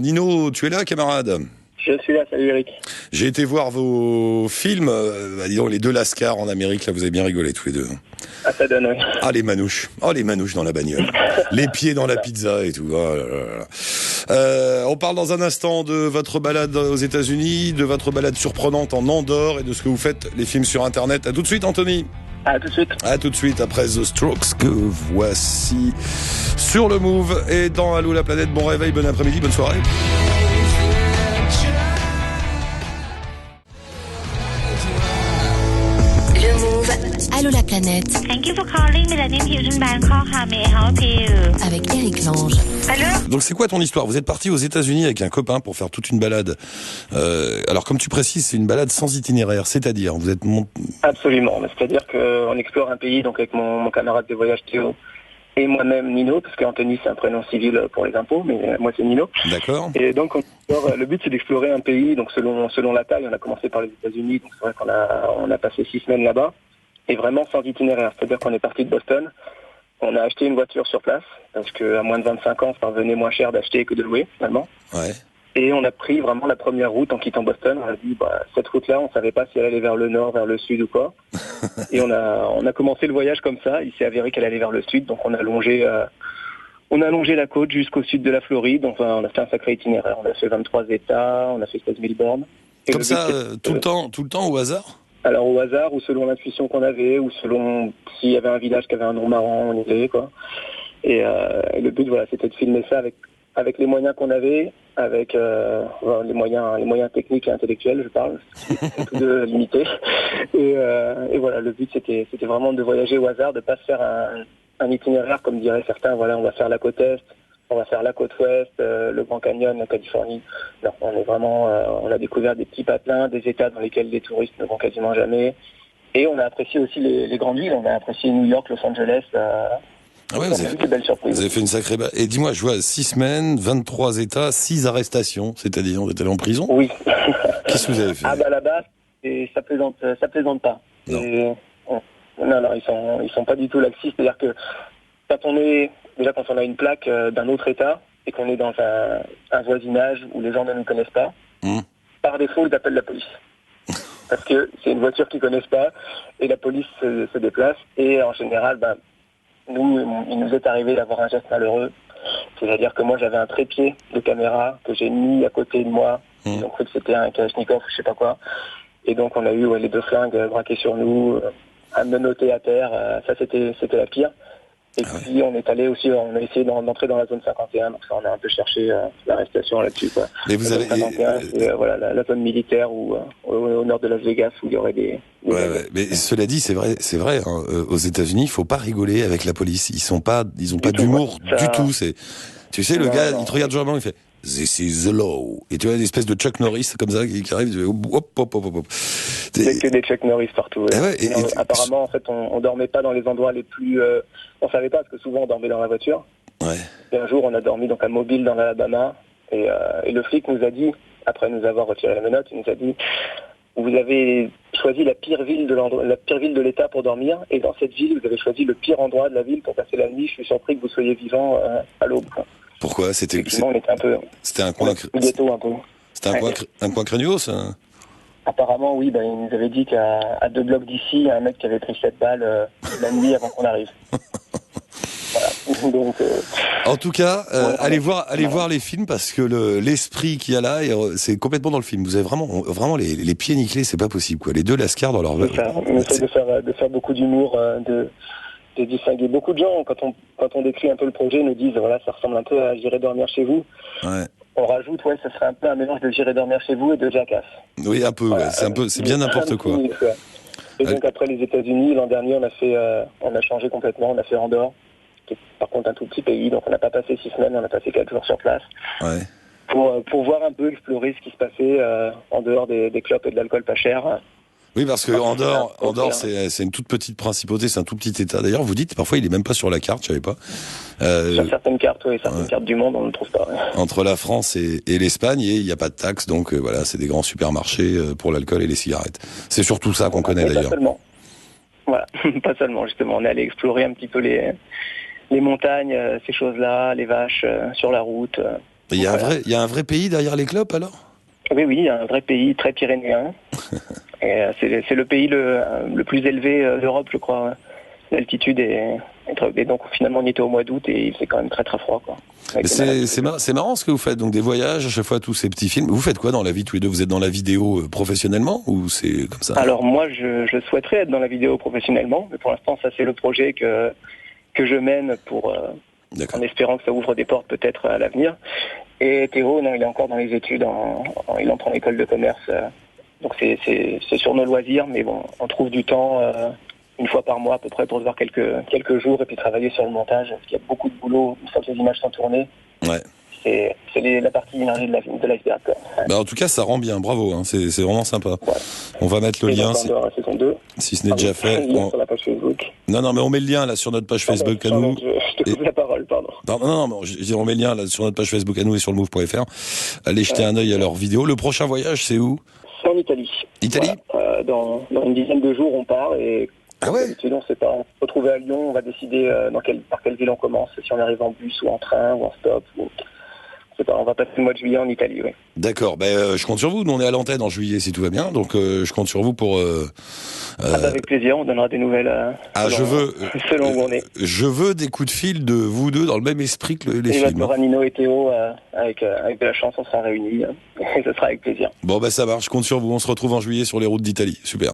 Nino, tu es là, camarade? Je suis là, salut Eric. J'ai été voir vos films, disons les deux Lascar en Amérique, là vous avez bien rigolé tous les deux. Ah, ça donne, oui. Ah les manouches dans la bagnole, les pieds dans la pizza et tout. Oh là là là. On parle dans un instant de votre balade aux États-Unis, de votre balade surprenante en Andorre et de ce que vous faites, les films sur Internet. À tout de suite, Anthony. À tout de suite. À tout de suite après The Strokes que voici sur le Move et dans Allô la planète. Bon réveil, bon après-midi, bonne soirée. Allô la planète. Thank you for calling Millennium Fusion Bangkok. How may I help you? Avec Eric Lange. Allô? Donc c'est quoi ton histoire? Vous êtes parti aux États-Unis avec un copain pour faire toute une balade. Alors comme tu précises, c'est une balade sans itinéraire, c'est-à-dire vous êtes Absolument. C'est-à-dire qu'on explore un pays donc avec mon camarade de voyage Théo et moi-même Nino, parce qu'Anthony c'est un prénom civil pour les impôts, mais moi c'est Nino. D'accord. Et donc le but c'est d'explorer un pays. Donc selon la taille, on a commencé par les États-Unis. Donc c'est vrai qu'on a passé 6 semaines là-bas. Et vraiment sans itinéraire, c'est-à-dire qu'on est parti de Boston, on a acheté une voiture sur place, parce qu'à moins de 25 ans, ça revenait moins cher d'acheter que de louer, finalement. Ouais. Et on a pris vraiment la première route en quittant Boston. On a dit, cette route-là, on savait pas si elle allait vers le nord, vers le sud ou quoi. Et on a commencé le voyage comme ça. Il s'est avéré qu'elle allait vers le sud, donc on a longé la côte jusqu'au sud de la Floride. Enfin, on a fait un sacré itinéraire. On a fait 23 États, on a fait 16 000 bornes. Et comme ça, tout le temps au hasard? Alors au hasard, ou selon l'intuition qu'on avait, ou selon s'il y avait un village qui avait un nom marrant, on y allait, quoi. Et le but, voilà, c'était de filmer ça avec les moyens qu'on avait, avec les moyens techniques et intellectuels, je parle, c'est tout de limité. Et voilà, le but c'était vraiment de voyager au hasard, de pas se faire un itinéraire comme diraient certains. Voilà, on va faire la côte est, on va faire la côte ouest, le Grand Canyon, la Californie. Non, on a découvert des petits patelins, des États dans lesquels les touristes ne vont quasiment jamais. Et on a apprécié aussi les grandes villes. On a apprécié New York, Los Angeles. Ah ouais, vous avez fait une sacrée balade. Et dis-moi, je vois 6 semaines, 23 États, 6 arrestations. C'est-à-dire, vous êtes allé en prison? Oui. Qu'est-ce que vous avez fait? Ah là-bas, et ça plaisante pas. Non. Non, ils sont pas du tout laxistes. C'est-à-dire que quand on a une plaque d'un autre État et qu'on est dans un voisinage où les gens ne nous connaissent pas, par défaut, ils appellent la police. Parce que c'est une voiture qu'ils connaissent pas et la police se déplace. Et en général, il nous est arrivé d'avoir un geste malheureux. C'est-à-dire que moi, j'avais un trépied de caméra que j'ai mis à côté de moi. Ils ont cru que c'était un Kalachnikov, je sais pas quoi. Et donc, on a eu les 2 flingues braqués sur nous, à menotter à terre. Ça, c'était la pire. Et puis on a essayé d'entrer dans la zone 51, donc ça on a un peu cherché l'arrestation là-dessus, quoi. Mais vous avez 51, c'est la zone militaire au nord de Las Vegas où il y aurait des ouais. Mais cela dit, c'est vrai. Hein, aux États-Unis, il faut pas rigoler avec la police. Ils ont pas d'humour du tout. Tu sais, le gars, il te regarde genre, il fait "This is the law". Et tu vois une espèce de Chuck Norris comme ça qui arrive, hop. C'est que des Chuck Norris partout. Ouais. Ouais, apparemment, en fait, on dormait pas dans les endroits les plus. On savait pas parce que souvent on dormait dans la voiture. Ouais. Et un jour, on a dormi donc à Mobile dans l'Alabama et le flic nous a dit, après nous avoir retiré la menotte, il nous a dit vous avez choisi la pire ville de l'État pour dormir, et dans cette ville, vous avez choisi le pire endroit de la ville pour passer la nuit. Je suis surpris que vous soyez vivant à l'aube. Pourquoi? On était un peu. C'était un coin ghetto un peu. C'était un coin craignos, ça? Apparemment, oui. Il nous avait dit qu'à 2 blocs d'ici, il y a un mec qui avait pris 7 balles la nuit avant qu'on arrive. Voilà. Donc, en tout cas, allez voir les films parce que l'esprit qu'il y a là, c'est complètement dans le film. Vous avez vraiment les pieds nickelés, c'est pas possible, quoi. Les deux Lascar dans leur. On essaie de faire beaucoup d'humour, de distinguer. Beaucoup de gens, quand on décrit un peu le projet, nous disent voilà, ça ressemble un peu à J'irai dormir chez vous. Ouais. On rajoute, ça serait un peu un mélange de J'irai dormir chez vous et de Jackass. Oui, un peu. Voilà, c'est bien n'importe quoi. Et donc après les États-Unis, l'an dernier, on a changé complètement. On a fait Andorre, qui est par contre un tout petit pays, donc on n'a pas passé 6 semaines, on a passé 4 jours sur place. Ouais. Pour voir un peu, explorer ce qui se passait en dehors des clopes et de l'alcool pas cher. Oui, parce que Andorre, c'est une toute petite principauté, c'est un tout petit État. D'ailleurs, vous dites, parfois, il est même pas sur la carte, je savais pas. Sur certaines cartes, certaines cartes du monde, on ne le trouve pas. Ouais. Entre la France et l'Espagne, et il n'y a pas de taxes, donc voilà, c'est des grands supermarchés pour l'alcool et les cigarettes. C'est surtout ça qu'on connaît d'ailleurs. Pas seulement. Voilà, pas seulement, justement. On est allé explorer un petit peu les montagnes, ces choses-là, les vaches sur la route. Il y a un vrai pays derrière les clopes alors? Oui, il y a un vrai pays très pyrénéen. Et c'est le pays le plus élevé d'Europe, je crois. L'altitude est et donc finalement on était au mois d'août et il fait quand même très très froid, quoi. C'est marrant ce que vous faites, donc des voyages à chaque fois, tous ces petits films. Vous faites quoi dans la vie tous les deux? Vous êtes dans la vidéo professionnellement ou c'est comme ça? Alors moi je souhaiterais être dans la vidéo professionnellement, mais pour l'instant ça c'est le projet que je mène en espérant que ça ouvre des portes peut-être à l'avenir. Et Théo, non, il est encore dans les études, il entre en école de commerce, donc c'est sur nos loisirs, mais bon, on trouve du temps une fois par mois à peu près pour se voir quelques jours et puis travailler sur le montage, parce qu'il y a beaucoup de boulot une fois que les images sont tournées. Ouais. C'est la partie énergie de l'iceberg. Bah en tout cas, ça rend bien, bravo, hein, c'est vraiment sympa. Ouais. On va mettre le lien si ce n'est déjà fait. Sur la page Facebook. Non, mais on met le lien là sur notre page Facebook à nous. Je te coupe la parole, pardon. Non, je dis on met le lien là sur notre page Facebook à nous et sur le move.fr. Allez jeter un œil à leurs vidéos. Le prochain voyage, c'est où? C'est en Italie. Italie. Voilà. Dans une dizaine de jours, on part et ah ouais. D'habitude, on s'est pas retrouvé à Lyon. On va décider par quelle ville on commence, si on arrive en bus ou en train ou en stop. On va passer le mois de juillet en Italie, oui. D'accord, je compte sur vous. Nous, on est à l'antenne en juillet si tout va bien, donc je compte sur vous pour... avec plaisir, on donnera des nouvelles selon où on est. Je veux des coups de fil de vous deux dans le même esprit que les films. Nino et Théo, avec de la chance, on sera réunis, et ce sera avec plaisir. Bon, ça marche, je compte sur vous. On se retrouve en juillet sur les routes d'Italie. Super.